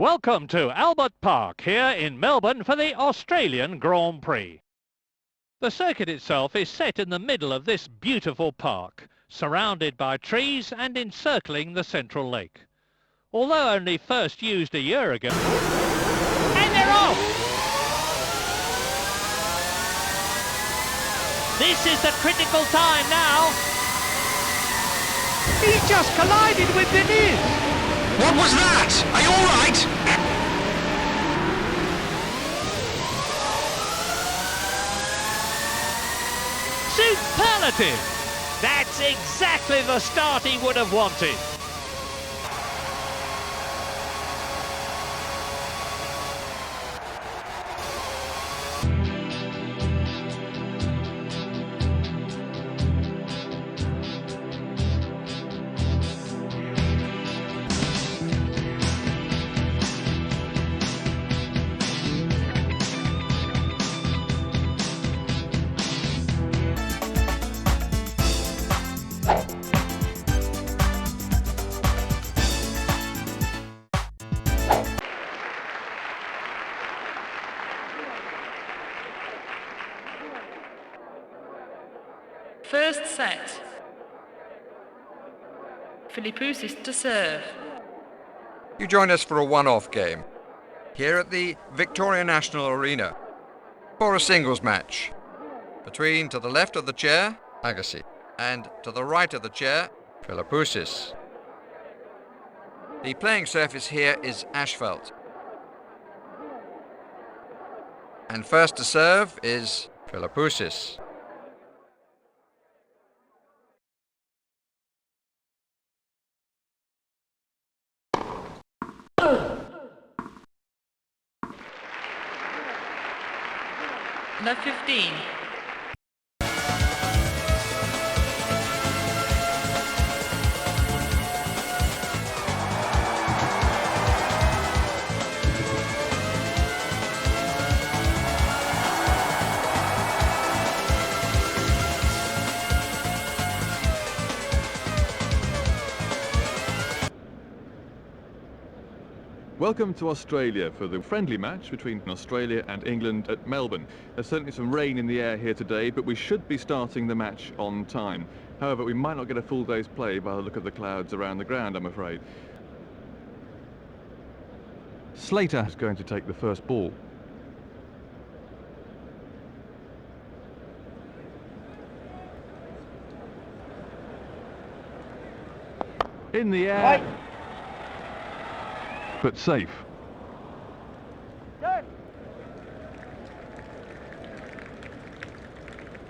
Welcome to Albert Park here in Melbourne for the Australian Grand Prix. The circuit itself is set in the middle of this beautiful park, surrounded by trees and encircling the central lake. Although only first used a year ago... And they're off! This is the critical time now. He just collided with Denise. What was that? Are you all right? Superlative! That's exactly the start he would have wanted. First set. Philippoussis to serve. You join us for a one-off game here at the Victoria National Arena for a singles match between, to the left of the chair, Agassi, and to the right of the chair, Philippoussis. The playing surface here is asphalt. And first to serve is Philippoussis. Love 15. Welcome to Australia for the friendly match between Australia and England at Melbourne. There's certainly some rain in the air here today, but we should be starting the match on time. However, we might not get a full day's play by the look of the clouds around the ground, I'm afraid. Slater is going to take the first ball. In the air. Right. But safe. Good.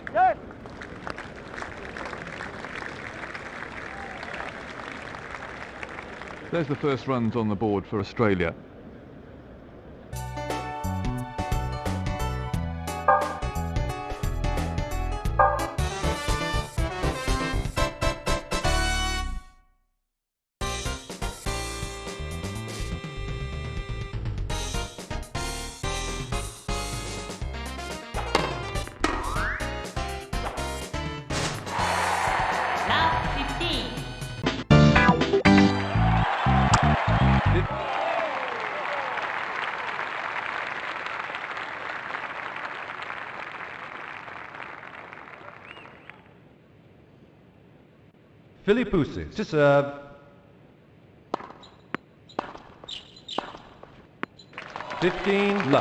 Good. There's the first runs on the board for Australia. Philippoussis to serve. (15)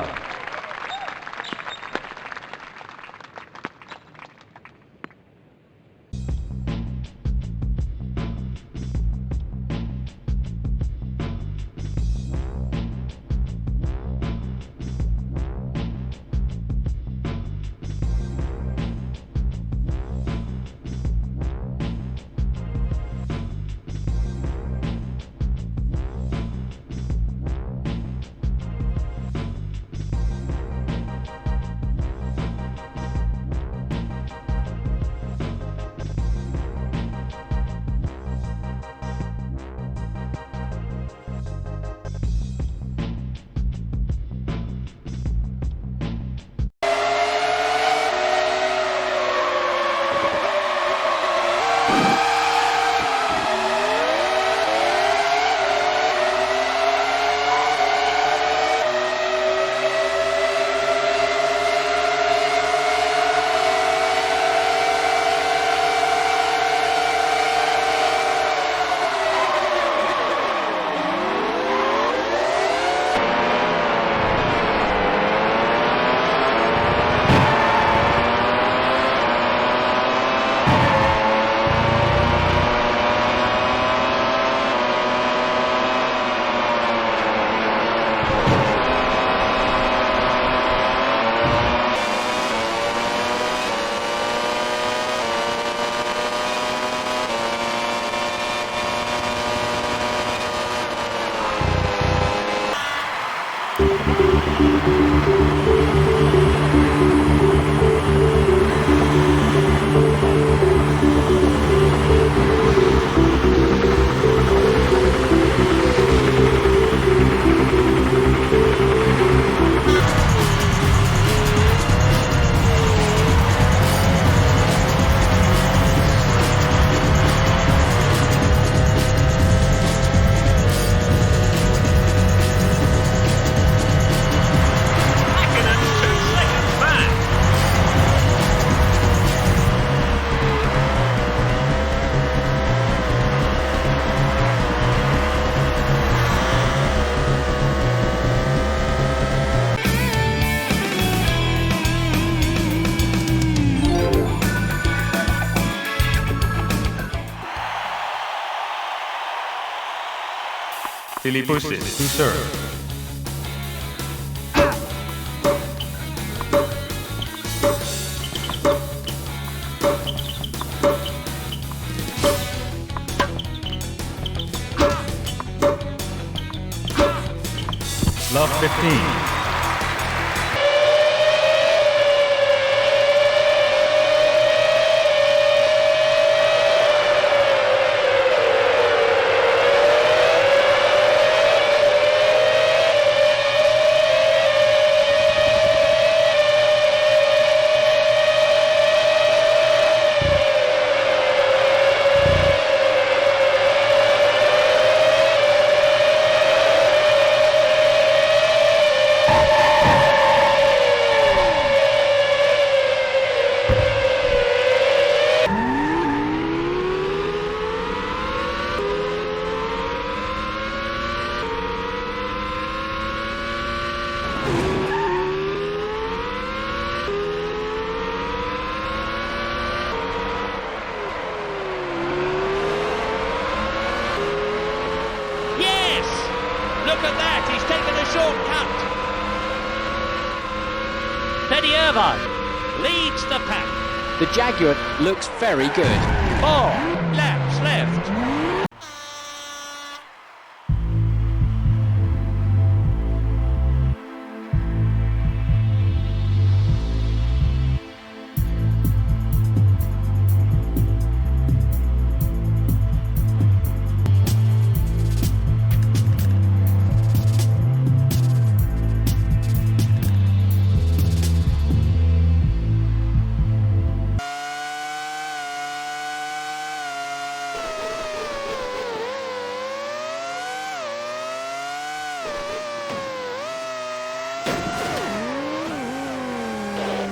Philippoussis to serve. Love 15. Look at that, he's taken a shortcut. Teddy Irvine leads the pack. The Jaguar looks very good. 4 laps left.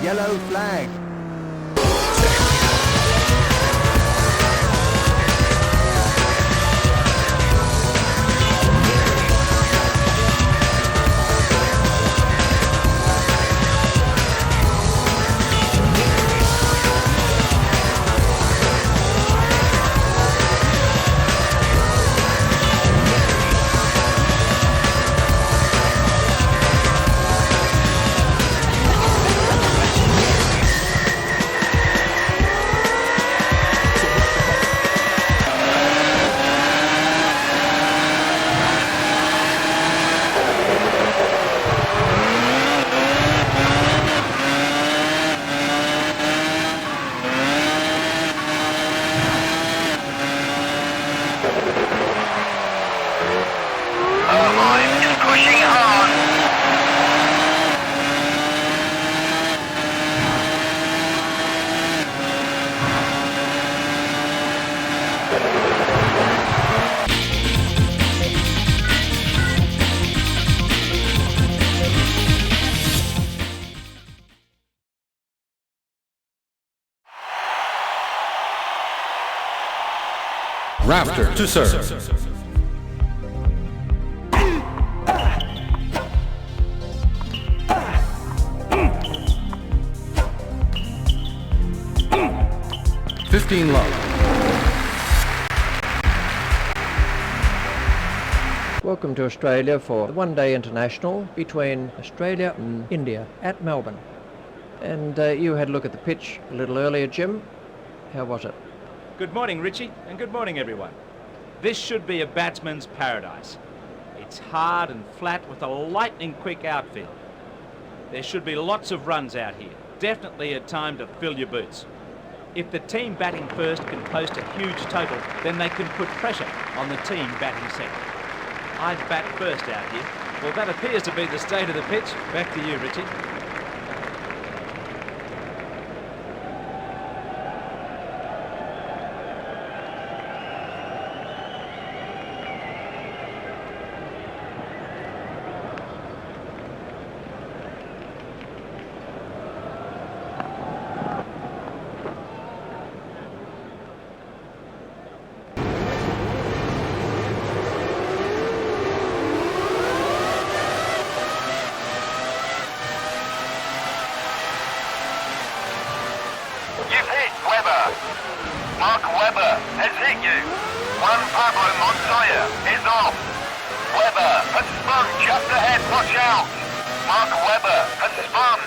Yellow flag. Rafter to serve. Fifteen love. Welcome to Australia for the one-day international between Australia and India at Melbourne. And you had a look at the pitch a little earlier, Jim. How was it? Good morning, Richie, and good morning, everyone. This should be a batsman's paradise. It's hard and flat with a lightning-quick outfield. There should be lots of runs out here. Definitely a time to fill your boots. If the team batting first can post a huge total, then they can put pressure on the team batting second. I'd bat first out here. Well, that appears to be the state of the pitch. Back to you, Richie. out. Mark Webber has spun.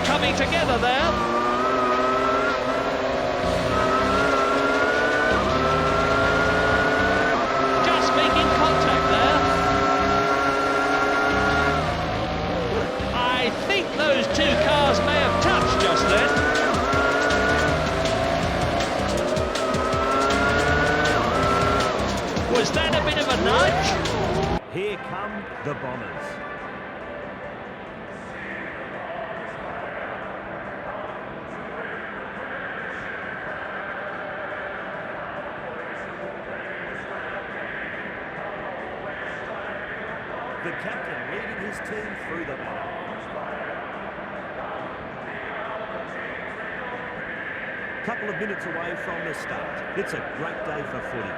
Coming together there. Just making contact there. I think those two cars may have touched just then. Was that a bit of a nudge? Here come the Bombers. The captain leading his team through the battle. Couple of minutes away from the start. It's a great day for footy.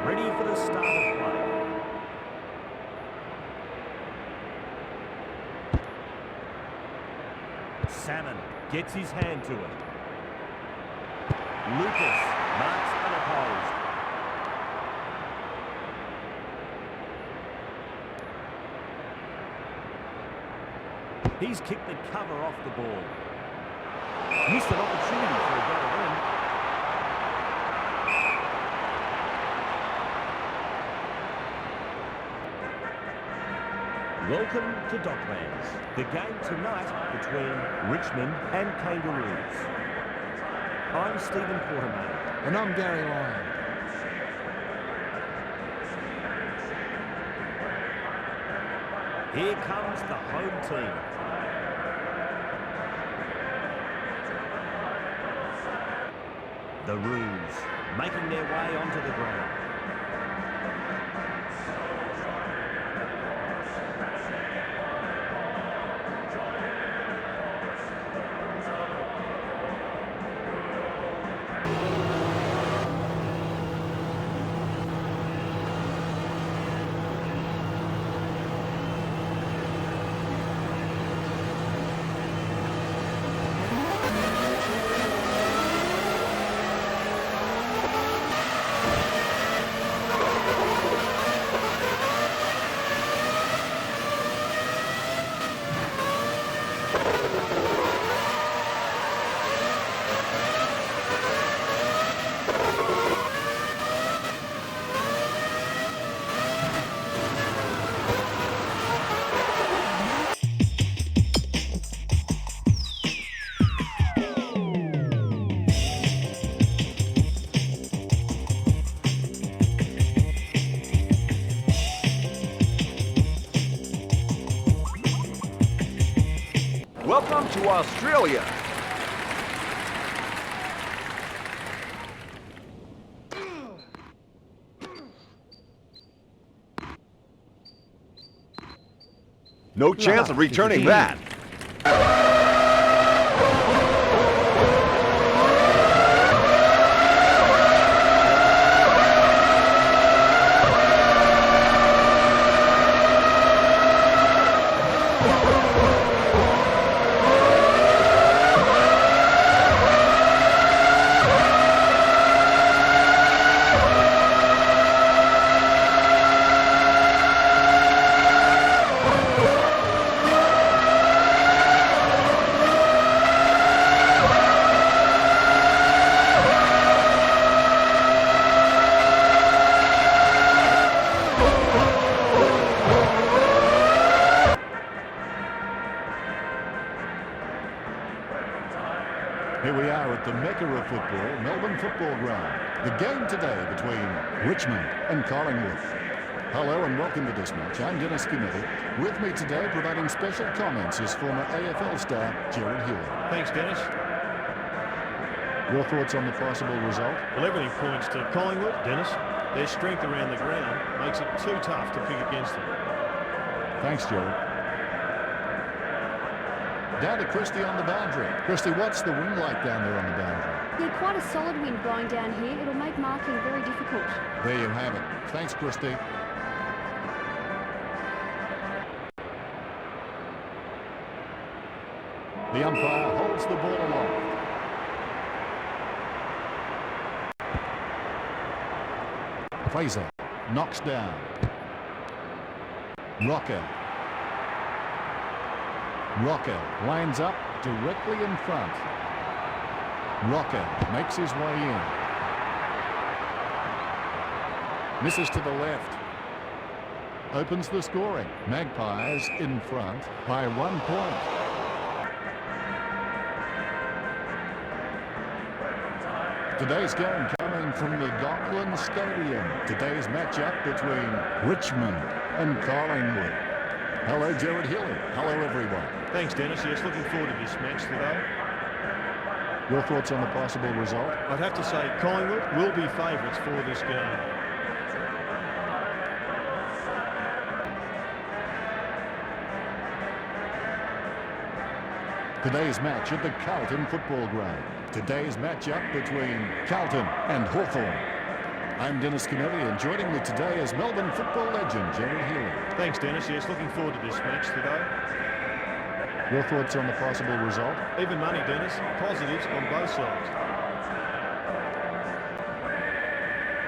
Ready for the start of play. Salmon gets his hand to it. Lucas marks unopposed. He's kicked the cover off the ball. Missed an opportunity for a goal in. Welcome to Docklands. The game tonight between Richmond and Kangaroos. I'm Stephen Quartermain. And I'm Gary Lyon. Here comes the home team. The Roos making their way onto the ground. Welcome to Australia. No chance of returning that. Here we are at the Mecca of football, Melbourne Football Ground. The game today between Richmond and Collingwood. Hello and welcome to this match. I'm Dennis Committee. With me today providing special comments is former AFL star Gerard Healy. Thanks, Dennis. Your thoughts on the possible result? Well, everything points to Collingwood, Dennis. Their strength around the ground makes it too tough to pick against them. Thanks, Gerard. Down to Christie on the boundary. Christie, what's the wind like down there on the boundary? Yeah, quite a solid wind blowing down here. It'll make marking very difficult. There you have it. Thanks, Christie. The umpire holds the ball aloft. Fraser knocks down. Rocker lines up directly in front. Rocker makes his way in. Misses to the left. Opens the scoring. Magpies in front by 1 point. Today's game coming from the Dockland Stadium. Today's matchup between Richmond and Collingwood. Hello, Gerard Healy. Hello, everyone. Thanks, Dennis. Yes, looking forward to this match today. Your thoughts on the possible result? I'd have to say Collingwood will be favourites for this game. Today's match at the Carlton Football Ground. Today's matchup between Carlton and Hawthorn. I'm Dennis Kennedy, and joining me today is Melbourne football legend Gerard Healy. Thanks, Dennis. Yes, looking forward to this match today. Your thoughts on the possible result? Even money, Dennis. Positives on both sides.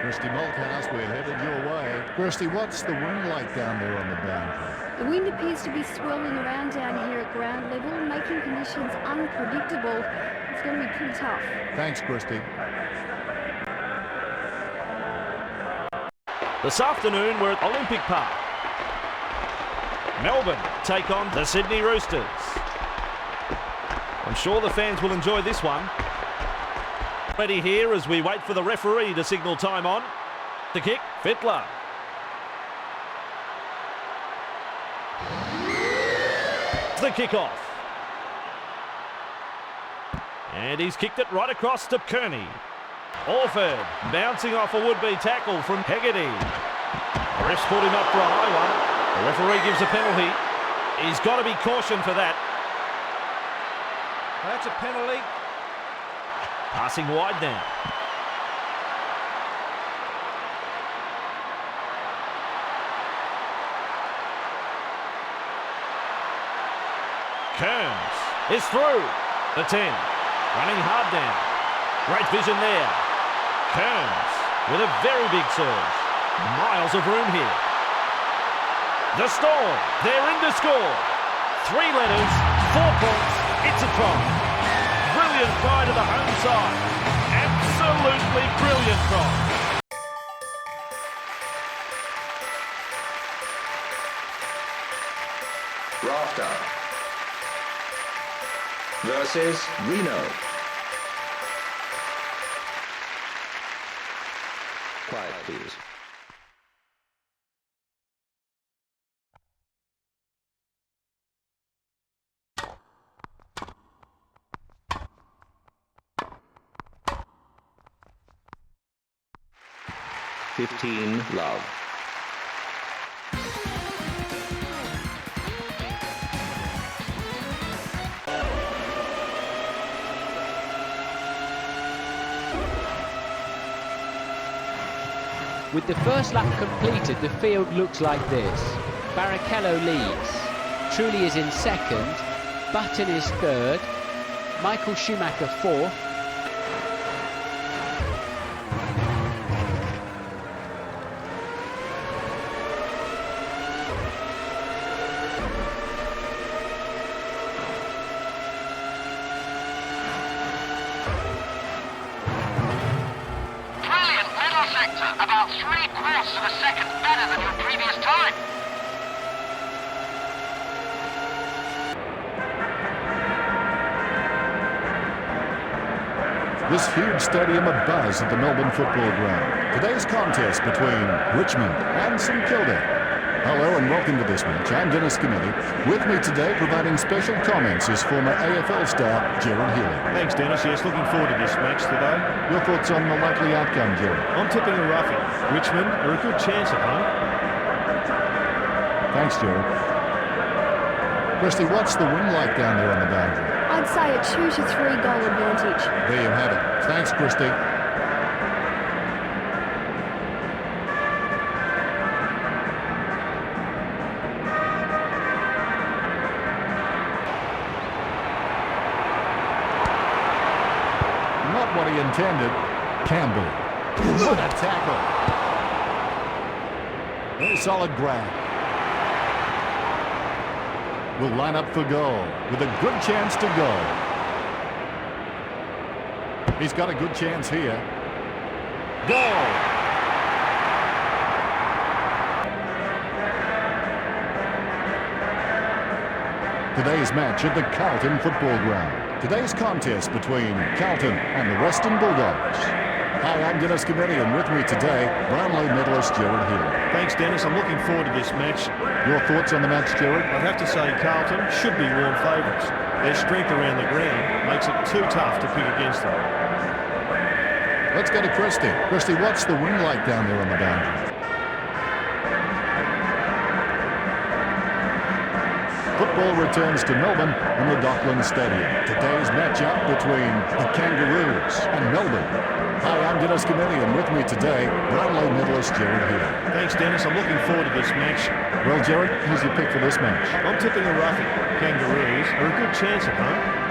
Christy Malthouse, we're headed your way. Christy, what's the wind like down there on the boundary? The wind appears to be swirling around down here at ground level, making conditions unpredictable. It's going to be pretty tough. Thanks, Christy. This afternoon, we're at Olympic Park. Melbourne take on the Sydney Roosters. I'm sure the fans will enjoy this one. Ready here as we wait for the referee to signal time on. The kick, Fittler. The kick-off. And he's kicked it right across to Kearney. Orford bouncing off a would-be tackle from Hegarty. The ref's pulled him up for a high one. The referee gives a penalty. He's got to be cautioned for that. That's a penalty. Passing wide now. Kearns is through. The 10. Running hard down. Great vision there. Kearns with a very big surge. Miles of room here. The Storm, they're in to score. 3 letters, 4 points, it's a try. Brilliant try to the home side. Absolutely brilliant try. Rafter versus Reno. Quiet, please. Love. With the first lap completed, the field looks like this. Barrichello leads. Truly is in second. Button is third. Michael Schumacher fourth. About 3/4 of a second better than your previous time. This huge stadium abuzz at the Melbourne Football Ground. Today's contest between Richmond and St Kilda. Hello and welcome to this match. I'm Dennis Kennedy. With me today providing special comments is former AFL star Gerard Healy. Thanks, Dennis. Yes, looking forward to this match today. Your thoughts on the likely outcome, Gerard? I'm tipping a roughie. Richmond are a good chance at home. Thanks, Gerard. Christy, what's the wind like down there on the boundary? I'd say a 2 to 3 goal advantage. There you have it. Thanks, Christy. Not what he intended. Campbell. What a tackle. Very solid grab. Will line up for goal with a good chance to go. He's got a good chance here. Goal! Today's match at the Carlton Football Ground. Today's contest between Carlton and the Western Bulldogs. Hi, I'm Dennis Kennedy, and with me today, Brownlow medalist Gerard Healy. Thanks, Dennis. I'm looking forward to this match. Your thoughts on the match, Gerard? I'd have to say Carlton should be warm favourites. Their strength around the ground makes it too tough to pick against them. Let's go to Christy. Christy, what's the wind like down there on the boundary? Football returns to Melbourne and the Docklands Stadium. Today's matchup between the Kangaroos and Melbourne. Hi, I'm Dennis Kennedy, and with me today, Brownlow medalist Gerard Healy. Thanks, Dennis. I'm looking forward to this match. Well, Gerard, who's your pick for this match? I'm tipping a roughie. Kangaroos are a good chance at home.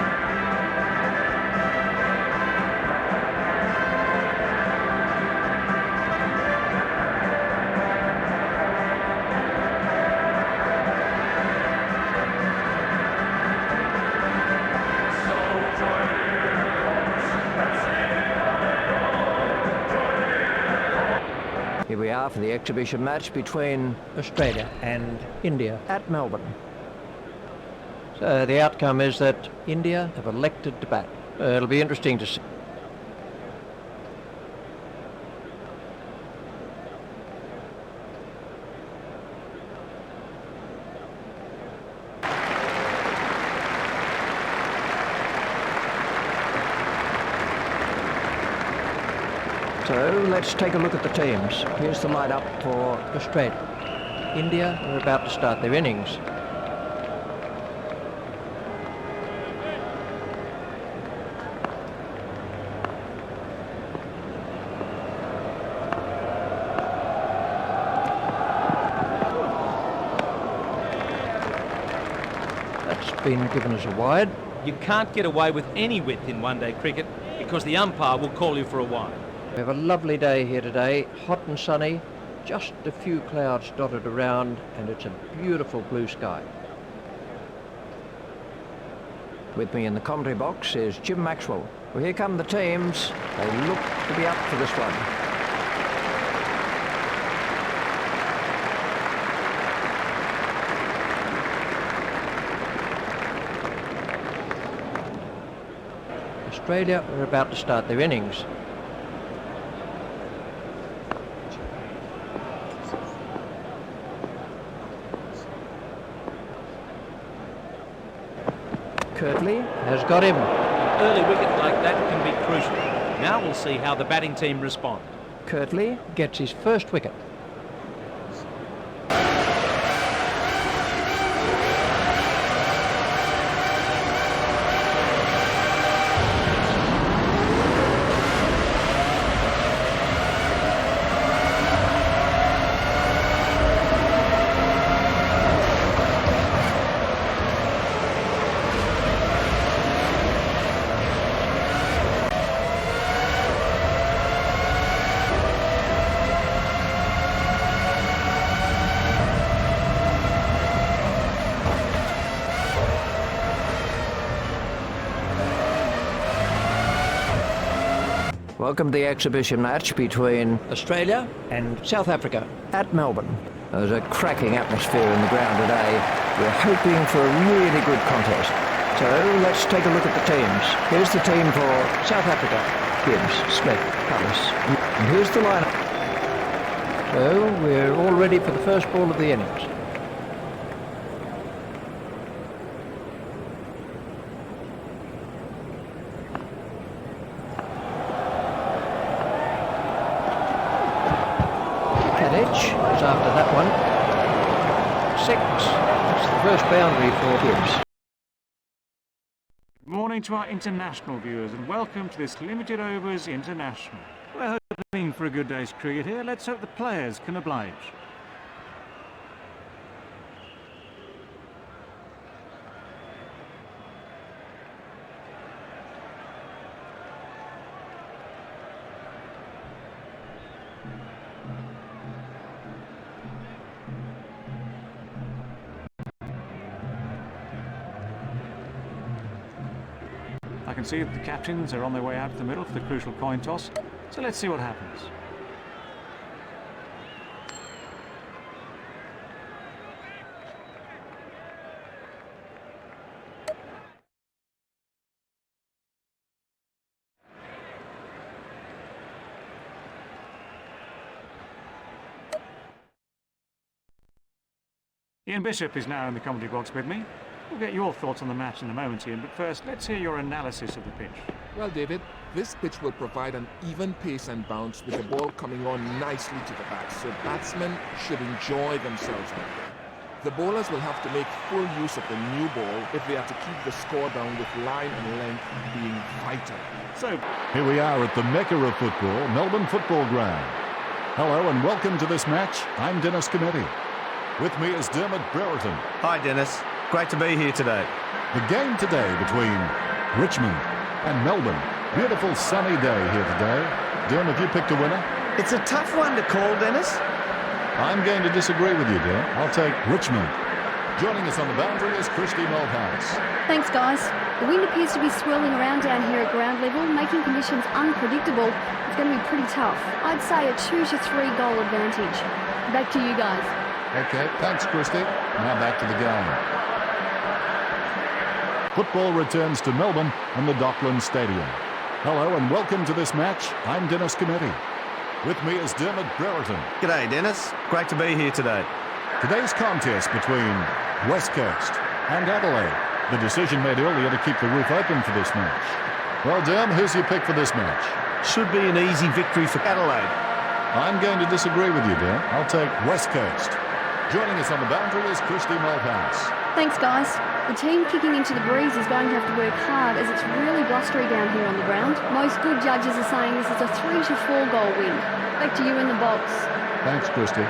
Here we are for the exhibition match between Australia and India at Melbourne. So the outcome is that India have elected to bat. It'll be interesting to see. So let's take a look at the teams. Here's the lineup for Australia. India are about to start their innings. That's been given as a wide. You can't get away with any width in one-day cricket because the umpire will call you for a wide. We have a lovely day here today, hot and sunny, just a few clouds dotted around, and it's a beautiful blue sky. With me in the commentary box is Jim Maxwell. Well, here come the teams. They look to be up for this one. Australia are about to start their innings. Kirtley has got him. An early wicket like that can be crucial. Now we'll see how the batting team respond. Kirtley gets his first wicket. Welcome to the exhibition match between Australia and South Africa at Melbourne. There's a cracking atmosphere in the ground today. We're hoping for a really good contest. So let's take a look at the teams. Here's the team for South Africa. Gibbs, Smith, Palace. And here's the lineup. So we're all ready for the first ball of the innings. Kadich is after that one. 6. That's the first boundary for Gibbs. Good morning to our international viewers and welcome to this limited overs international. We're hoping for a good day's cricket here. Let's hope the players can oblige. I can see that the captains are on their way out of the middle for the crucial coin toss, so let's see what happens. Ian Bishop is now in the commentary box with me. We'll get your thoughts on the match in a moment, Ian, but first, let's hear your analysis of the pitch. Well, David, this pitch will provide an even pace and bounce with the ball coming on nicely to the bat, so batsmen should enjoy themselves out there. The bowlers will have to make full use of the new ball if they are to keep the score down, with line and length being vital. So, here we are at the Mecca of football, Melbourne Football Ground. Hello and welcome to this match. I'm Dennis Cometti. With me is Dermot Brereton. Hi, Dennis. Great to be here today. The game today between Richmond and Melbourne. Beautiful sunny day here today. Derm, have you picked a winner? It's a tough one to call, Dennis. I'm going to disagree with you, Derm. I'll take Richmond. Joining us on the boundary is Christy Malthouse. Thanks, guys. The wind appears to be swirling around down here at ground level, making conditions unpredictable. It's going to be pretty tough. I'd say a 2 to 3 goal advantage. Back to you guys. Okay, thanks, Christy. Now back to the game. Football returns to Melbourne and the Docklands Stadium. Hello and welcome to this match. I'm Dennis Cometti. With me is Dermot Brereton. G'day, Dennis. Great to be here today. Today's contest between West Coast and Adelaide. The decision made earlier to keep the roof open for this match. Well, Derm, who's your pick for this match? Should be an easy victory for Adelaide. I'm going to disagree with you, Derm. I'll take West Coast. Joining us on the boundary is Christy Malthouse. Thanks, guys. The team kicking into the breeze is going to have to work hard, as it's really blustery down here on the ground. Most good judges are saying this is a 3 to 4 goal win. Back to you in the box. Thanks, Christy.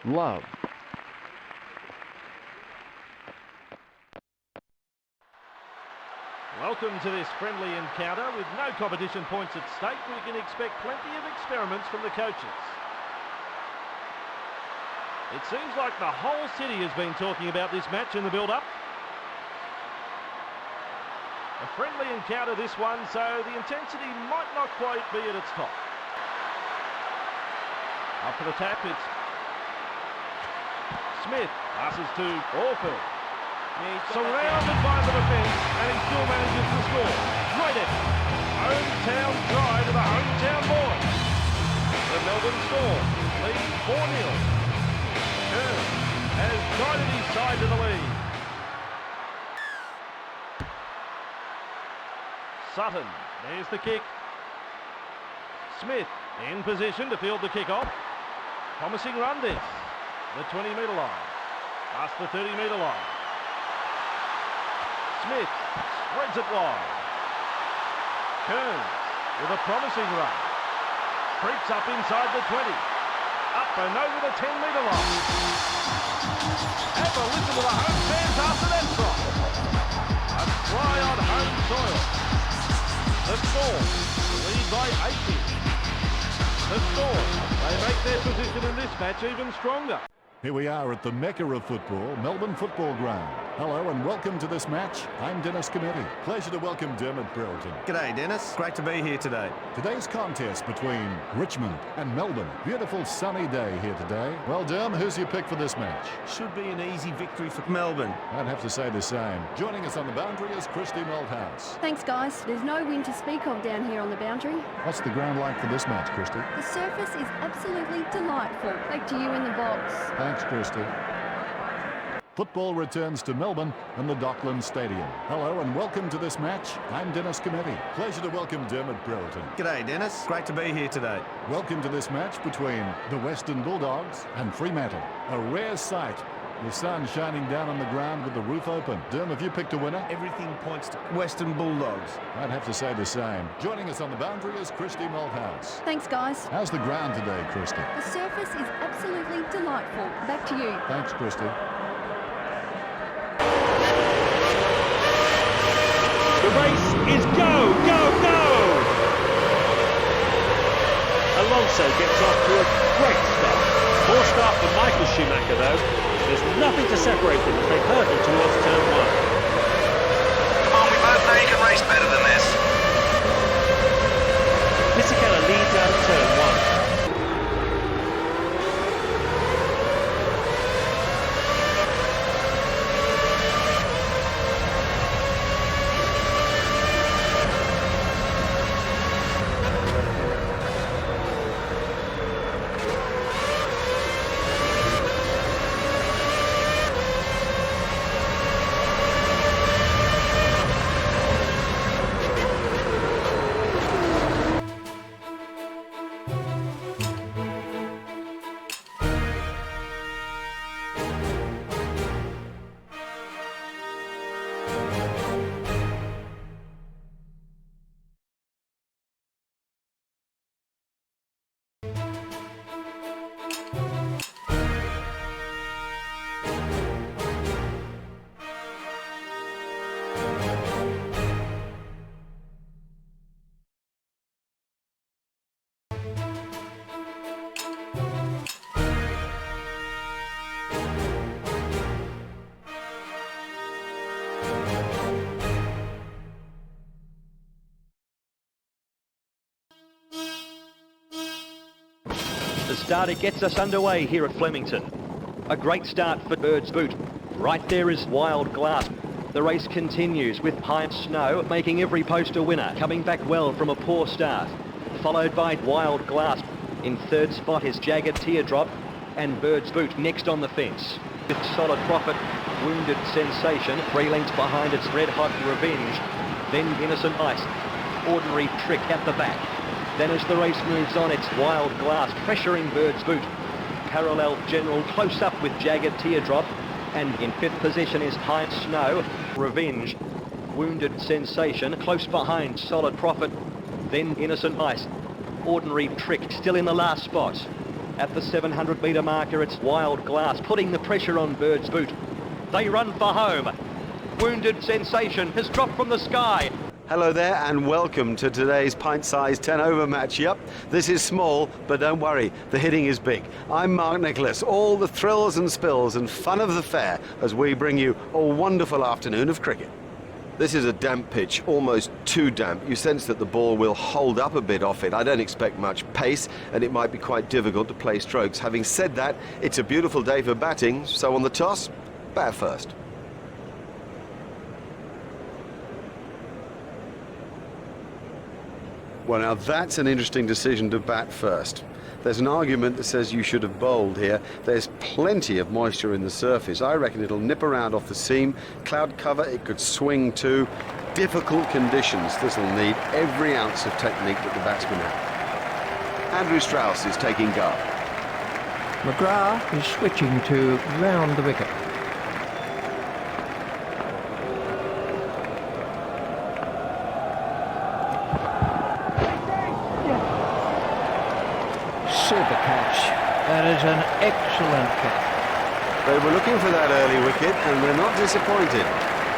Love. Welcome to this friendly encounter. With no competition points at stake, we can expect plenty of experiments from the coaches. It seems like the whole city has been talking about this match in the build-up. A friendly encounter, this one, so the intensity might not quite be at its top. Up for the tap, it's Smith. Passes to Orford. Surrounded by the defence, and he still manages to score. Great effort. Hometown try to the hometown boys. The Melbourne Storm lead 4-0. has guided his side to the lead. Sutton, there's the kick. Smith in position to field the kick off. Promising run this. The 20-metre line. Past the 30-metre line. Smith spreads it wide. Kearns with a promising run. Creeps up inside the 20. Up and over the 10-metre line. Have a listen to the home fans after that try. A try on home soil. The Storm lead by 8 here. The Storm, they make their position in this match even stronger. Here we are at the Mecca of football, Melbourne Football Ground. Hello and welcome to this match. I'm Dennis Committee. Pleasure to welcome Dermot Brereton. G'day, Dennis. Great to be here today. Today's contest between Richmond and Melbourne. Beautiful sunny day here today. Well, Derm, who's your pick for this match? Should be an easy victory for Melbourne. I'd have to say the same. Joining us on the boundary is Christy Malthouse. Thanks, guys. There's no wind to speak of down here on the boundary. What's the ground like for this match, Christy? The surface is absolutely delightful. Back to you in the box. Thanks, Christy. Football returns to Melbourne and the Docklands Stadium. Hello and welcome to this match. I'm Dennis Committee. Pleasure to welcome Dermot Brereton. G'day, Dennis. Great to be here today. Welcome to this match between the Western Bulldogs and Fremantle. A rare sight. The sun shining down on the ground with the roof open. Derm, have you picked a winner? Everything points to Western Bulldogs. I'd have to say the same. Joining us on the boundary is Christy Malthouse. Thanks, guys. How's the ground today, Christy? The surface is absolutely delightful. Back to you. Thanks, Christy. The race is go, go, go! Alonso gets off to a great start. Poor start for Michael Schumacher though. There's nothing to separate them as they hurtle towards turn 1. Come on, we both know you can race better than this. Fisichella leads out of turn 1. The starter gets us underway here at Flemington. A great start for Bird's Boot. Right there is Wild Glass. The race continues with Pine Snow making every post a winner, coming back well from a poor start. Followed by Wild Glass. In third spot is Jagged Teardrop and Bird's Boot next on the fence. With Solid Profit, Wounded Sensation, 3 lengths behind its Red Hot Revenge. Then Innocent Ice, Ordinary Trick at the back. Then as the race moves on, it's Wild Glass pressuring Bird's Boot. Parallel General close up with Jagged Teardrop. And in 5th position is Pine Snow, Revenge. Wounded Sensation close behind Solid Profit. Then Innocent Ice. Ordinary Trick still in the last spot. At the 700-metre marker, it's Wild Glass putting the pressure on Bird's Boot. They run for home. Wounded Sensation has dropped from the sky. Hello there and welcome to today's pint-sized 10-over match. Yep, this is small, but don't worry, the hitting is big. I'm Mark Nicholas, all the thrills and spills and fun of the fair as we bring you a wonderful afternoon of cricket. This is a damp pitch, almost too damp. You sense that the ball will hold up a bit off it. I don't expect much pace and it might be quite difficult to play strokes. Having said that, it's a beautiful day for batting, so on the toss, bat first. Well, now that's an interesting decision to bat first. There's an argument that says you should have bowled here. There's plenty of moisture in the surface. I reckon it'll nip around off the seam. Cloud cover, it could swing too. Difficult conditions. This will need every ounce of technique that the batsman has. Andrew Strauss is taking guard. McGrath is switching to round the wicket. Super catch. That is an excellent catch. They were looking for that early wicket and they're not disappointed.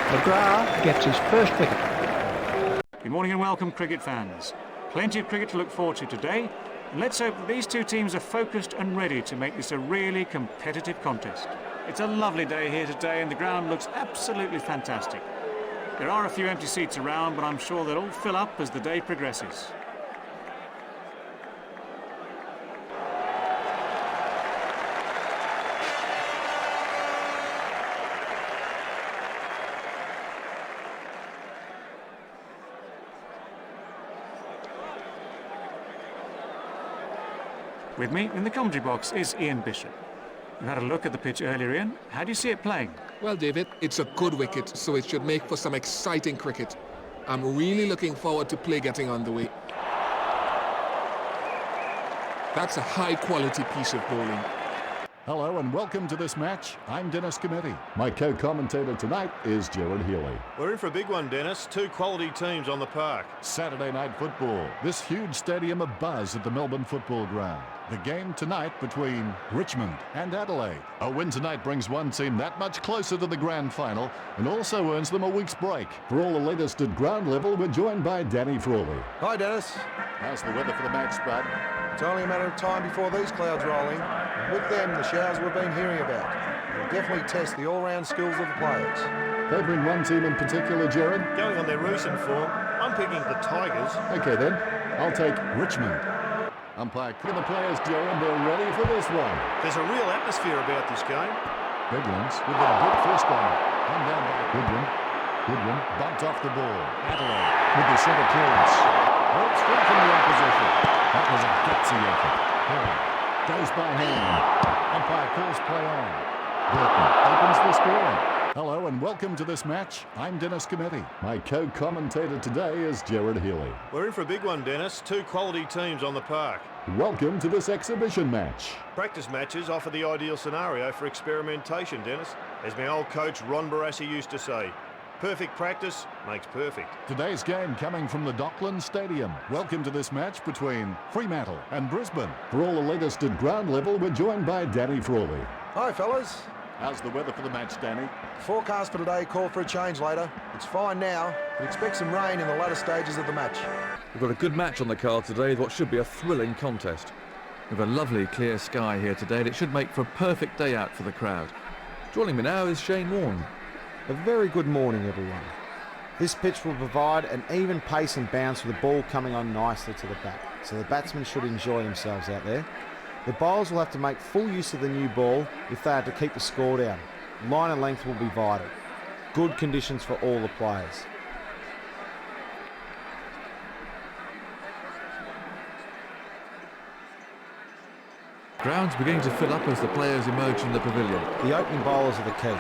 McGrath gets his first wicket. Good morning and welcome, cricket fans. Plenty of cricket to look forward to today, and let's hope that these two teams are focused and ready to make this a really competitive contest. It's a lovely day here today and the ground looks absolutely fantastic. There are a few empty seats around, but I'm sure they'll all fill up as the day progresses. With me in the commentary box is Ian Bishop. You had a look at the pitch earlier, Ian. How do you see it playing? Well, David, it's a good wicket, so it should make for some exciting cricket. I'm really looking forward to play getting underway. That's a high-quality piece of bowling. Hello and welcome to this match. I'm Dennis Cometti. My co-commentator tonight is Gerard Healy. We're in for a big one, Dennis. Two quality teams on the park. Saturday night football. This huge stadium abuzz at the Melbourne Football Ground. The game tonight between Richmond and Adelaide. A win tonight brings one team that much closer to the grand final and also earns them a week's break. For all the latest at ground level, we're joined by Danny Frawley. Hi, Dennis. How's the weather for the match, Spud? It's only a matter of time before these clouds roll in. With them, the showers we've been hearing about. They'll definitely test the all-round skills of the players. Favouring one team in particular, Gerard? Going on their recent form, I'm picking the Tigers. Okay then, I'll take Richmond. Umpire, for the players, Gerard, they're ready for this one. There's a real atmosphere about this game. Redlands with a good first on. Come down by Goodwin bumped off the ball. Adelaide with the centre clearance. Ropes free from the opposition. That was a gutsy effort. Goes by hand. Umpire calls play on. Burton opens the scoring. Hello and welcome to this match. I'm Dennis Cometti. My co-commentator today is Gerard Healy. We're in for a big one, Dennis. Two quality teams on the park. Welcome to this exhibition match. Practice matches offer the ideal scenario for experimentation, Dennis. As my old coach Ron Barassi used to say, perfect practice makes perfect. Today's game coming from the Docklands Stadium. Welcome to this match between Fremantle and Brisbane. For all the latest at ground level, we're joined by Danny Frawley. Hi, fellas. How's the weather for the match, Danny? The forecast for today called for a change later. It's fine now, but expect some rain in the latter stages of the match. We've got a good match on the card today, what should be a thrilling contest. We've a lovely clear sky here today, and it should make for a perfect day out for the crowd. Joining me now is Shane Warne. A very good morning, everyone. This pitch will provide an even pace and bounce with the ball coming on nicely to the bat, so the batsmen should enjoy themselves out there. The bowlers will have to make full use of the new ball if they are to keep the score down. Line and length will be vital. Good conditions for all the players. Ground's beginning to fill up as the players emerge from the pavilion. The opening bowlers are the key.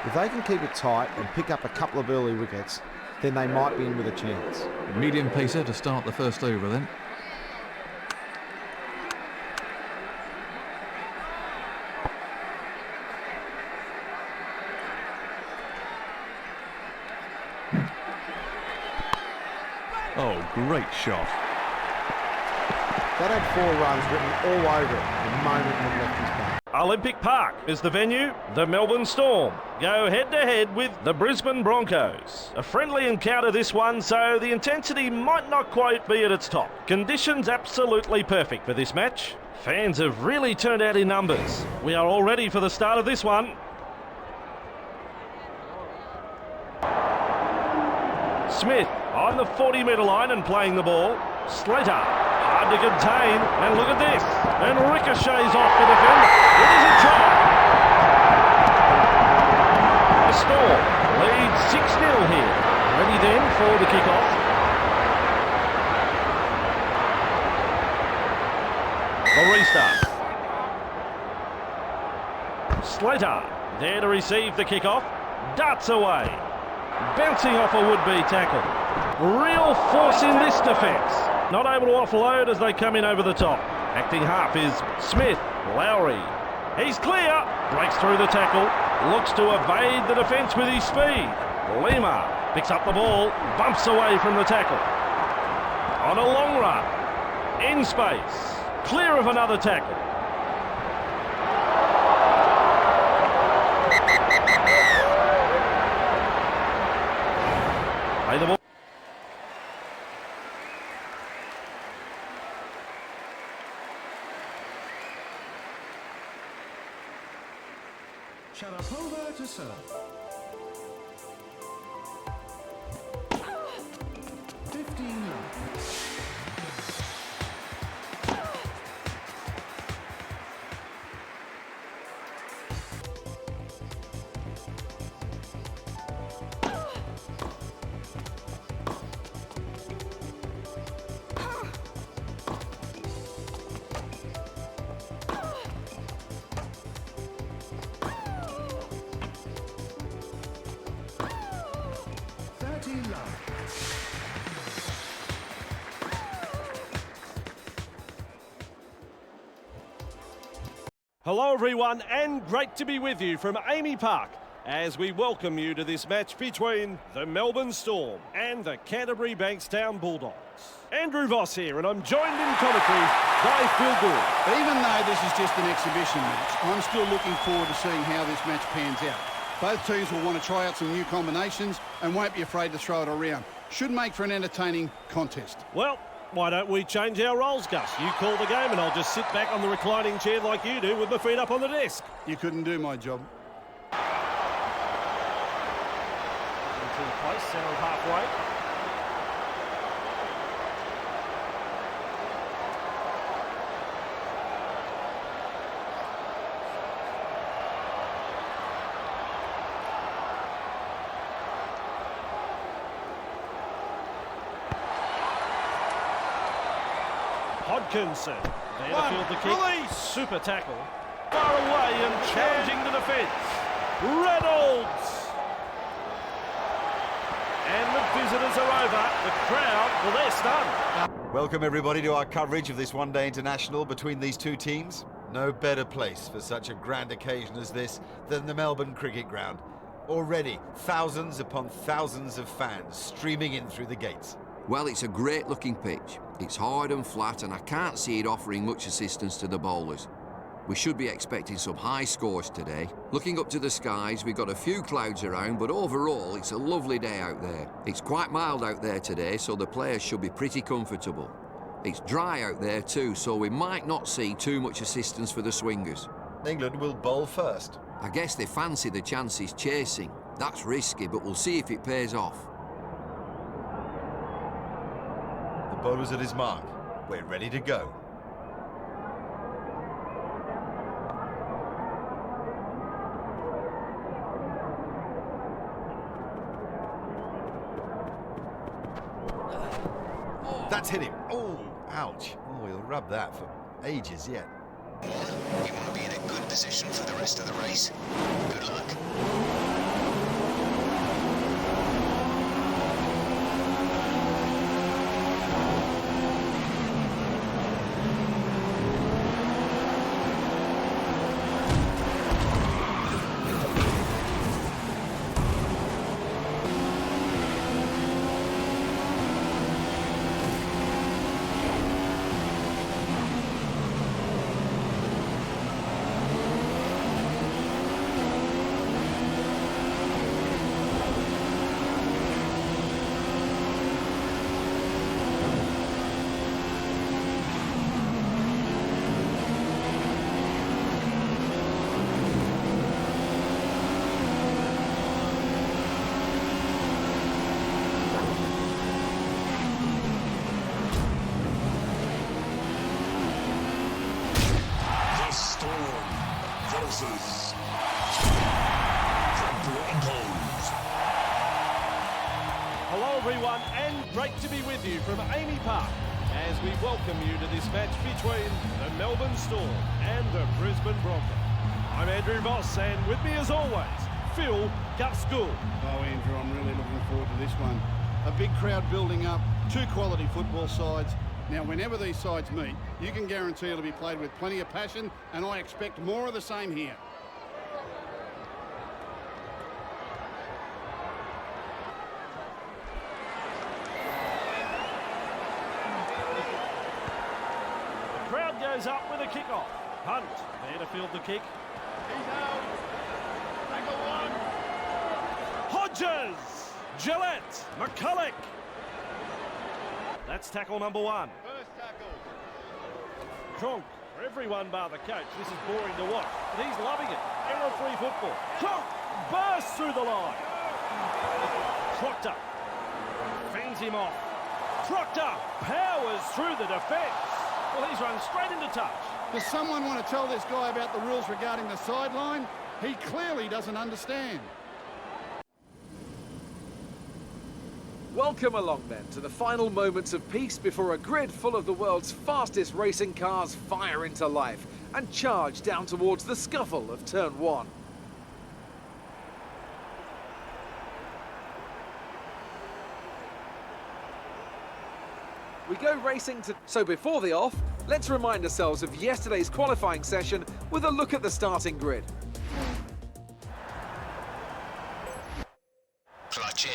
If they can keep it tight and pick up a couple of early wickets, then they might be in with a chance. Medium pacer to start the first over then. Oh, great shot. That had 4 runs written all over it the moment it left his bat. Olympic Park is the venue. The Melbourne Storm go head-to-head with the Brisbane Broncos. A friendly encounter this one, so the intensity might not quite be at its top. Conditions absolutely perfect for this match. Fans have really turned out in numbers. We are all ready for the start of this one. Smith on the 40-metre line and playing the ball. Slater, hard to contain, and look at this. And ricochets off the defender. It is a try. The Storm leads 6-0 here. Ready then for the kick-off. The Slater, there to receive the kick-off. Darts away. Bouncing off a would-be tackle. Real force in this defence. Not able to offload as they come in over the top. Acting half is Smith. Lowry. He's clear. Breaks through the tackle. Looks to evade the defence with his speed. Lima picks up the ball. Bumps away from the tackle. On a long run. In space. Clear of another tackle. Play the ball. Sharapova to serve. 15 love. Hello everyone, and great to be with you from Amy Park as we welcome you to this match between the Melbourne Storm and the Canterbury Bankstown Bulldogs. Andrew Voss here, and I'm joined in commentary by Phil Gould. Even though this is just an exhibition match, I'm still looking forward to seeing how this match pans out. Both teams will want to try out some new combinations and won't be afraid to throw it around. Should make for an entertaining contest. Well, why don't we change our roles, Gus? You call the game and I'll just sit back on the reclining chair like you do with my feet up on the desk. You couldn't do my job. Into place, settled halfway. Hodkinson, there to field the kick. Release. Super tackle. Far away and challenging the defence. Reynolds. And the visitors are over. The crowd, well, they're stunned. Welcome everybody to our coverage of this one-day international between these two teams. No better place for such a grand occasion as this than the Melbourne Cricket Ground. Already, thousands upon thousands of fans streaming in through the gates. Well, it's a great looking pitch. It's hard and flat, and I can't see it offering much assistance to the bowlers. We should be expecting some high scores today. Looking up to the skies, we've got a few clouds around, but overall it's a lovely day out there. It's quite mild out there today, so the players should be pretty comfortable. It's dry out there too, so we might not see too much assistance for the swingers. England will bowl first. I guess they fancy the chances chasing. That's risky, but we'll see if it pays off. The bowler's at his mark. We're ready to go. That's hit him. Oh, ouch. Oh, he'll rub that for ages yet. You want to be in a good position for the rest of the race. Good luck. versus the Broncos. Hello everyone, and great to be with you from Amy Park as we welcome you to this match between the Melbourne Storm and the Brisbane Broncos. I'm Andrew Moss, and with me as always, Phil Gupschool. Oh, Andrew, I'm really looking forward to this one. A big crowd building up, two quality football sides. Now, whenever these sides meet, you can guarantee it'll be played with plenty of passion, and I expect more of the same here. The crowd goes up with a kick-off. Hunt, there to field the kick. He's out. Tackle one. Hodges, Gillette, McCulloch. That's tackle number one. First tackle. Cronk, for everyone bar the coach, this is boring to watch, but he's loving it. Error-free football. Cronk bursts through the line. Proctor fends him off. Proctor powers through the defence. Well, he's run straight into touch. Does someone want to tell this guy about the rules regarding the sideline? He clearly doesn't understand. Welcome along then to the final moments of peace before a grid full of the world's fastest racing cars fire into life and charge down towards the scuffle of turn one. We go racing to... So before the off, let's remind ourselves of yesterday's qualifying session with a look at the starting grid. Clutch in.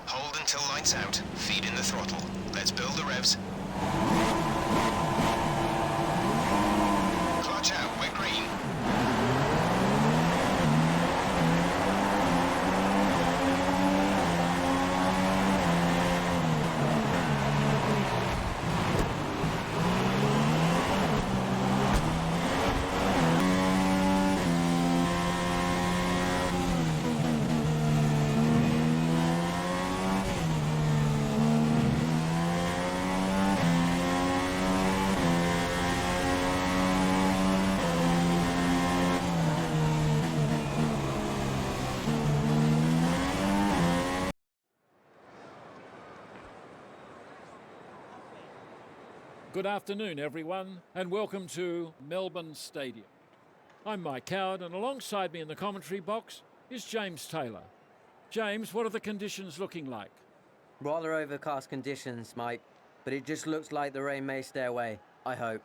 Hold until lights out. Feed in the throttle. Let's build the revs. Clutch out. We're green. Good afternoon, everyone, and welcome to Melbourne Stadium. I'm Mike Coward, and alongside me in the commentary box is James Taylor. James, what are the conditions looking like? Rather overcast conditions, Mike, but it just looks like the rain may stay away, I hope.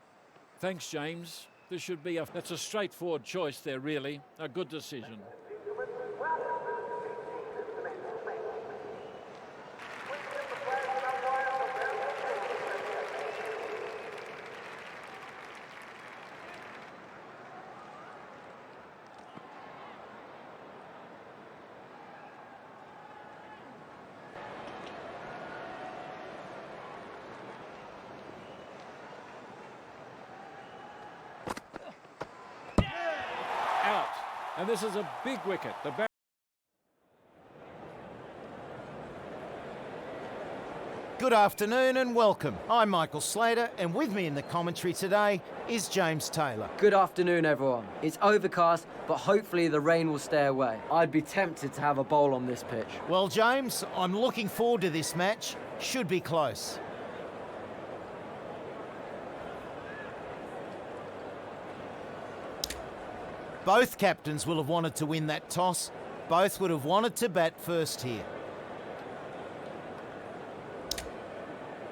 Thanks, James. That's a straightforward choice there, really. A good decision. And this is a big wicket. Good afternoon and welcome. I'm Michael Slater, and with me in the commentary today is James Taylor. Good afternoon, everyone. It's overcast, but hopefully the rain will stay away. I'd be tempted to have a bowl on this pitch. Well, James, I'm looking forward to this match. Should be close. Both captains will have wanted to win that toss. Both would have wanted to bat first here.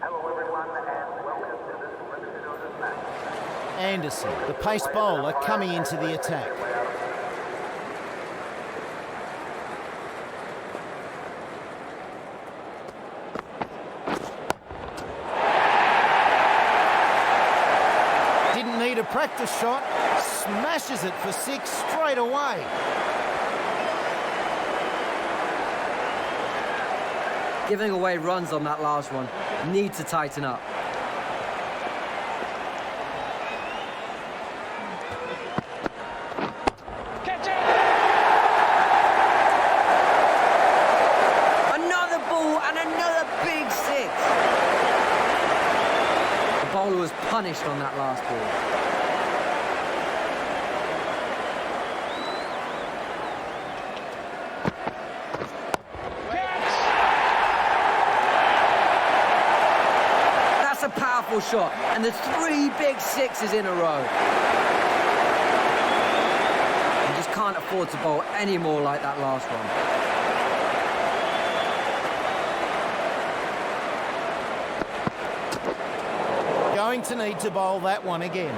Hello everyone, and welcome to this Libertadores match. Anderson, the pace bowler, coming into the attack. Didn't need a practice shot. Smashes it for six straight away. Giving away runs on that last one. Need to tighten up. Catch it! Another ball and another big six. The bowler was punished on that last ball. Powerful shot, and the three big sixes in a row. afford to bowl any more like that last one. Going to need to bowl that one again.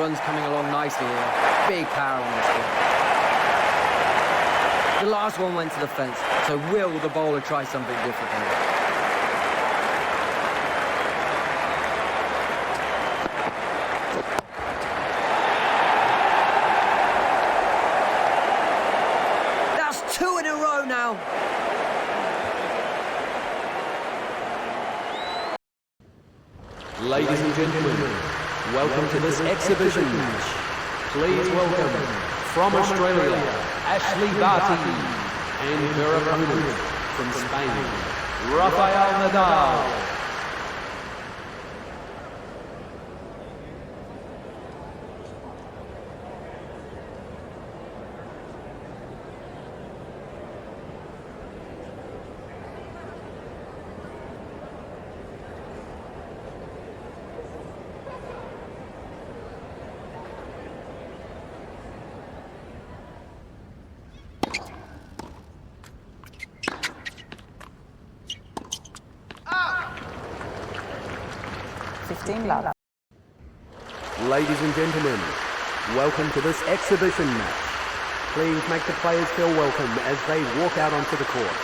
Runs coming along nicely here. Big power on this one. The last one went to the fence, so will the bowler try something different here? That's 2 in a row now. Ladies and gentlemen, welcome to this exhibition match. Please welcome, from Australia, Ashley Barty, and her opponent, from Spain, Rafael Nadal. Ladies and gentlemen, welcome to this exhibition match. Please make the players feel welcome as they walk out onto the court.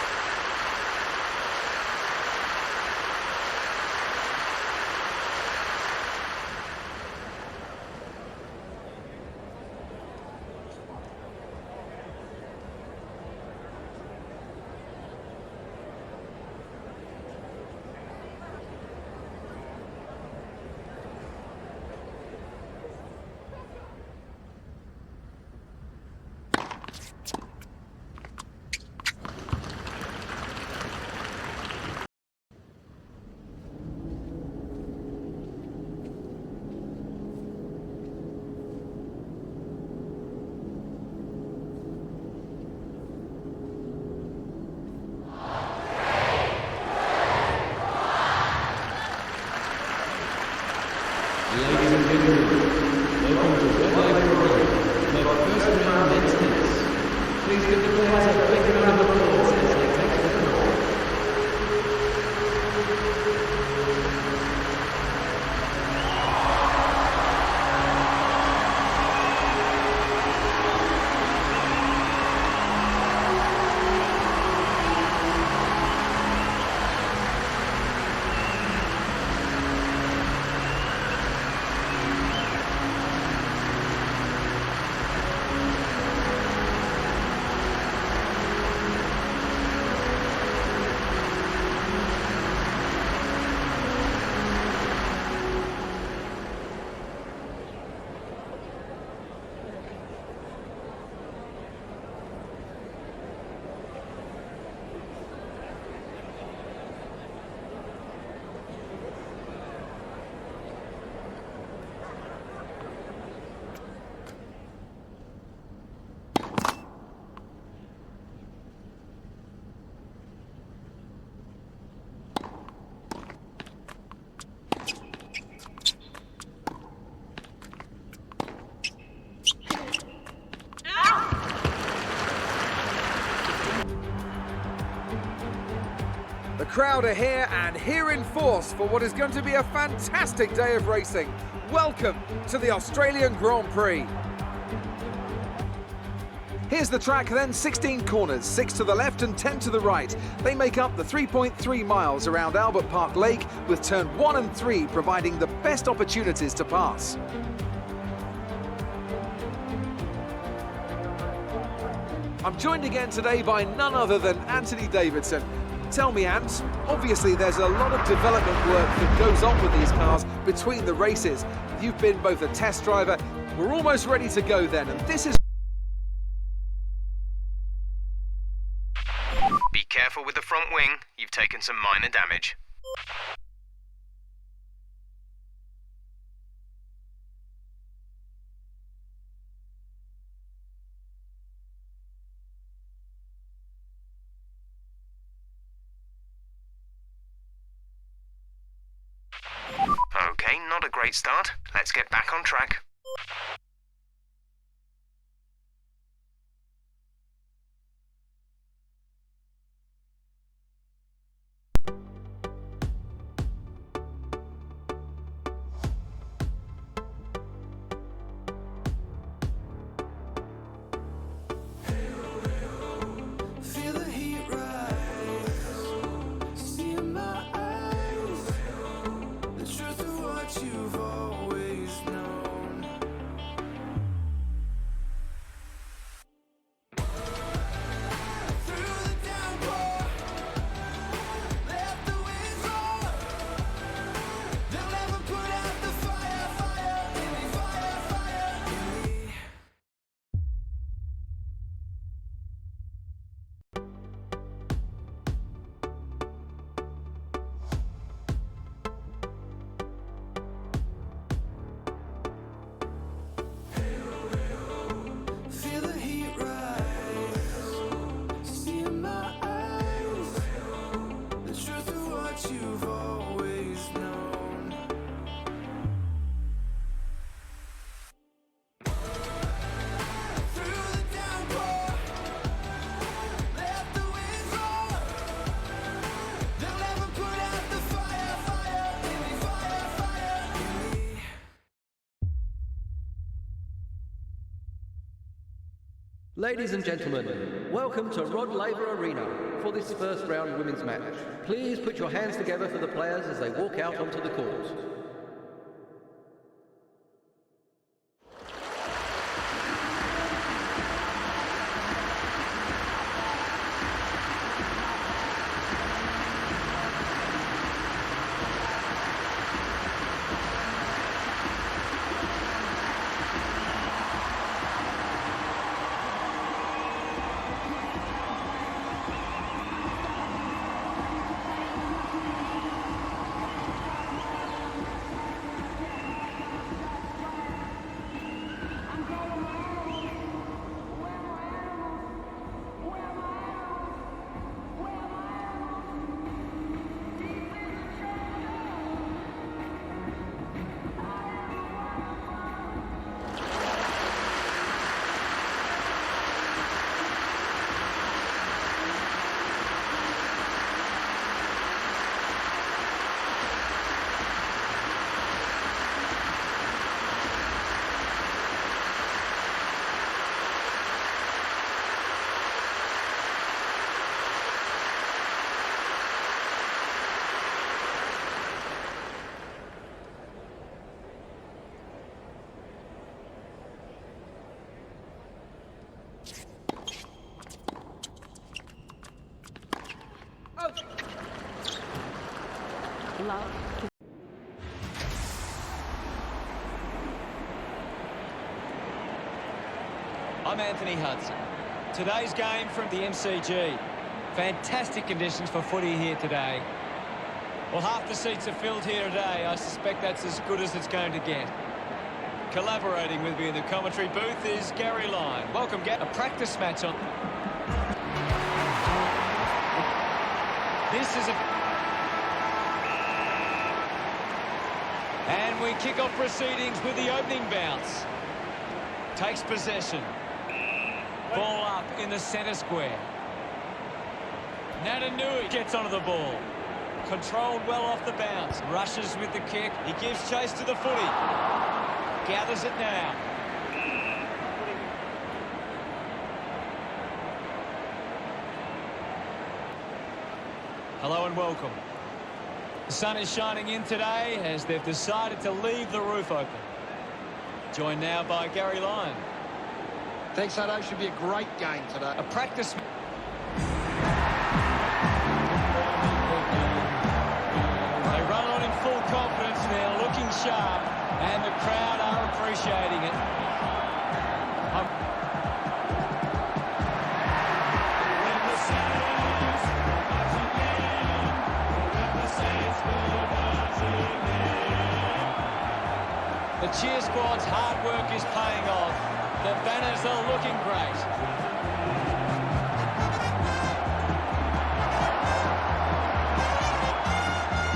Ladies and gentlemen, welcome to Rugby League for our first round men's tennis. Please give the players a big round of applause as they take the court. The crowd are here and here in force for what is going to be a fantastic day of racing. Welcome to the Australian Grand Prix. Here's the track then, 16 corners, 6 to the left and 10 to the right. They make up the 3.3 miles around Albert Park Lake, with turn 1 and 3 providing the best opportunities to pass. I'm joined again today by none other than Anthony Davidson. Tell me, Ant, obviously there's a lot of development work that goes on with these cars between the races. You've been both a test driver, we're almost ready to go then, and this is... Be careful with the front wing, you've taken some minor damage. not a great start. Let's get back on track. Ladies and gentlemen, welcome to Rod Laver Arena for this first round women's match. Please put your hands together for the players as they walk out onto the court. I'm Anthony Hudson. Today's game from the MCG. Fantastic conditions for footy here today. Well, half the seats are filled here today. I suspect that's as good as it's going to get. Collaborating with me in the commentary booth is Gary Lyon. Welcome, Gary. A practice match on. This is a... And we kick off proceedings with the opening bounce. Takes possession. Ball up in the centre square. Natanui gets onto the ball. Controlled well off the bounce. Rushes with the kick. He gives chase to the footy. Gathers it now. Hello and welcome. The sun is shining in today as they've decided to leave the roof open. Joined now by Gary Lyon. Thanks, Hutto. Should be a great game today. A practice. They run on in full confidence. They're looking sharp, and the crowd are appreciating it. The cheer squad's hard work is paying off. The banners are looking great.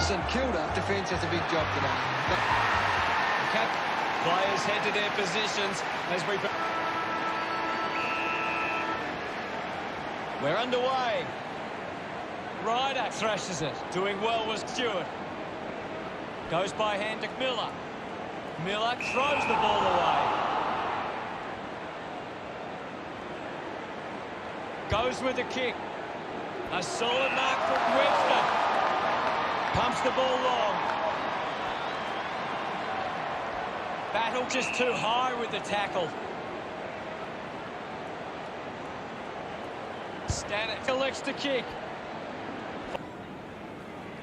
St Kilda defence has a big job today. Players head to their positions as we... We're underway. Ryder thrashes it. Doing well was Stewart. Goes by hand to Miller. Miller throws the ball away. Goes with the kick. A solid mark from Webster. Pumps the ball long. Battle just too high with the tackle. Stanek collects the kick.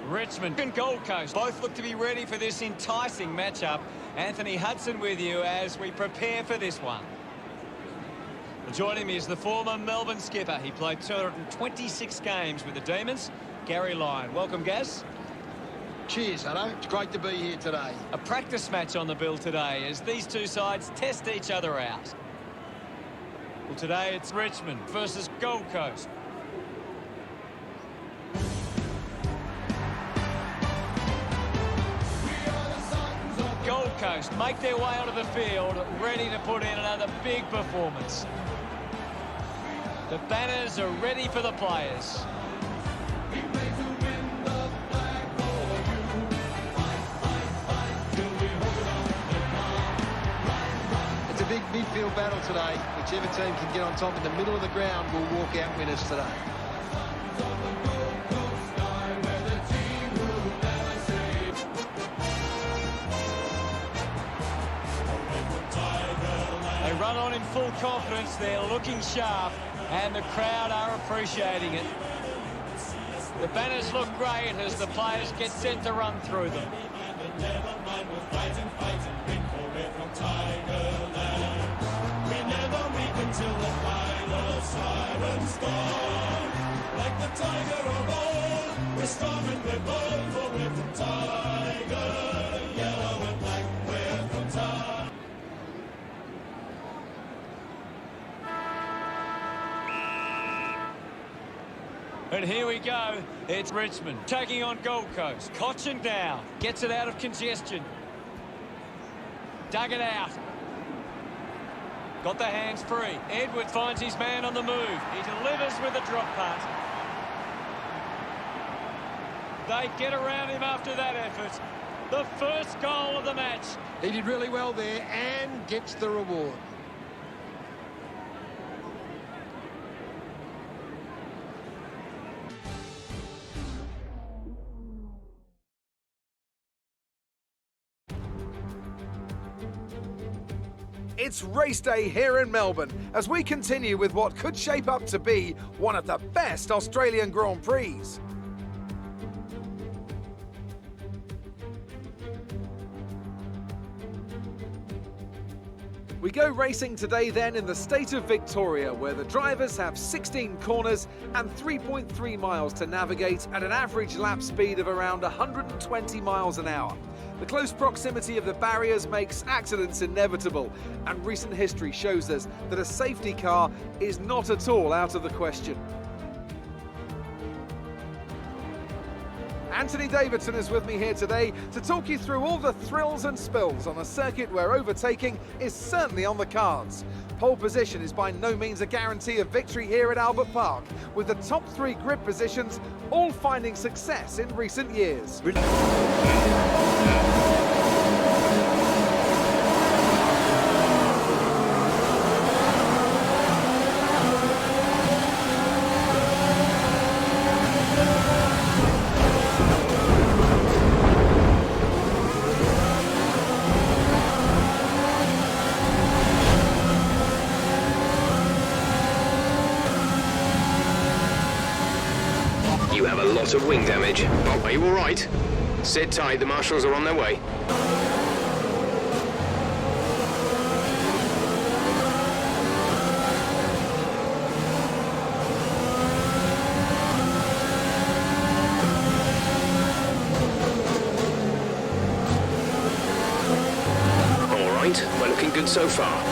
Richmond and Gold Coast both look to be ready for this enticing matchup. Anthony Hudson with you as we prepare for this one. Joining me is the former Melbourne skipper. He played 226 games with the Demons. Gary Lyon. Welcome, Gaz. Cheers, Hutto. It's great to be here today. A practice match on the bill today as these two sides test each other out. Well, today it's Richmond versus Gold Coast. Gold Coast make their way onto the field, ready to put in another big performance. The banners are ready for the players. It's a big midfield battle today. Whichever team can get on top in the middle of the ground will walk out winners today. They run on in full confidence. They're looking sharp, and the crowd are appreciating it. The banners look great as the players get set to run through them. Until the final siren's gone. Like the tiger of old, we're strong and we're bold, for we're from Tiger. Yellow and black, we're from Tiger. And here we go. It's Richmond taking on Gold Coast. Cochin down. Gets it out of congestion. Dug it out. Got the hands free. Edward finds his man on the move. He delivers with a drop punt. They get around him after that effort. The first goal of the match. He did really well there and gets the reward. It's race day here in Melbourne as we continue with what could shape up to be one of the best Australian Grand Prix. We go racing today then in the state of Victoria, where the drivers have 16 corners and 3.3 miles to navigate at an average lap speed of around 120 miles an hour. The close proximity of the barriers makes accidents inevitable, and recent history shows us that a safety car is not at all out of the question. Anthony Davidson is with me here today to talk you through all the thrills and spills on a circuit where overtaking is certainly on the cards. Pole position is by no means a guarantee of victory here at Albert Park, with the top 3 grid positions all finding success in recent years. You have a lot of wing damage. Oh, are you all right? Sit tight, the marshals are on their way. All right, we're looking good so far.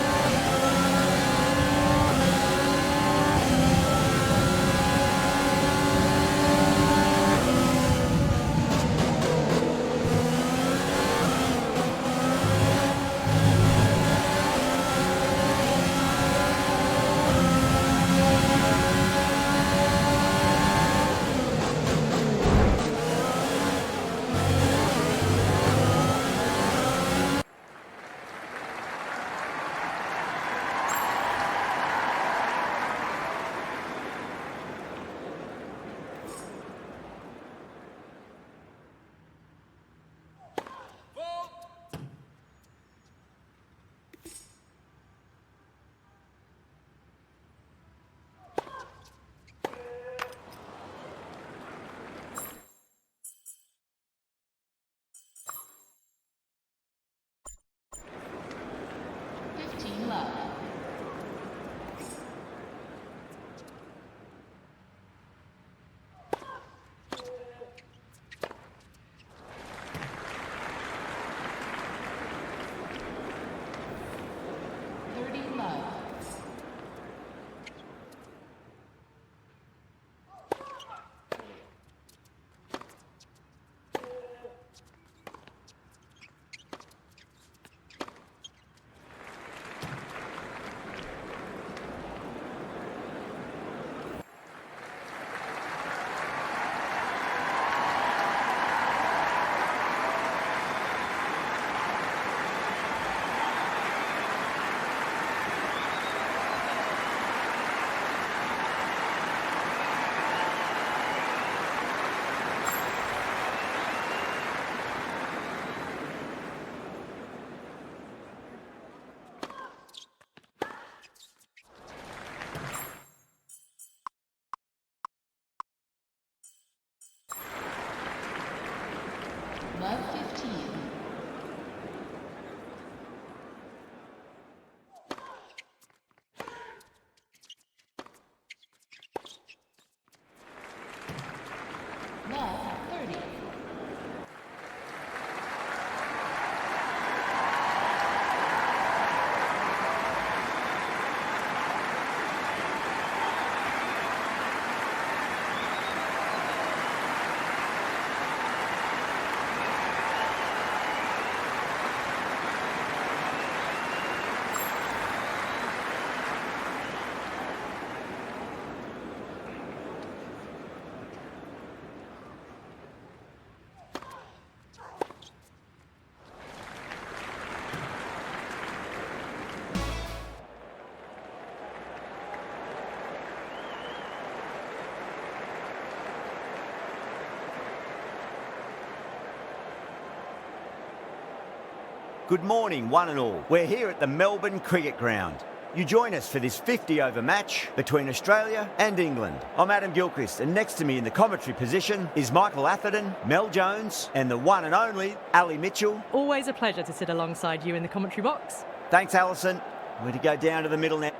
Good morning, one and all. We're here at the Melbourne Cricket Ground. You join us for this 50-over match between Australia and England. I'm Adam Gilchrist, and next to me in the commentary position is Michael Atherton, Mel Jones, and the one and only Ali Mitchell. Always a pleasure to sit alongside you in the commentary box. Thanks, Alison. We're to go down to the middle now.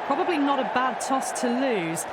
Probably not a bad toss to lose.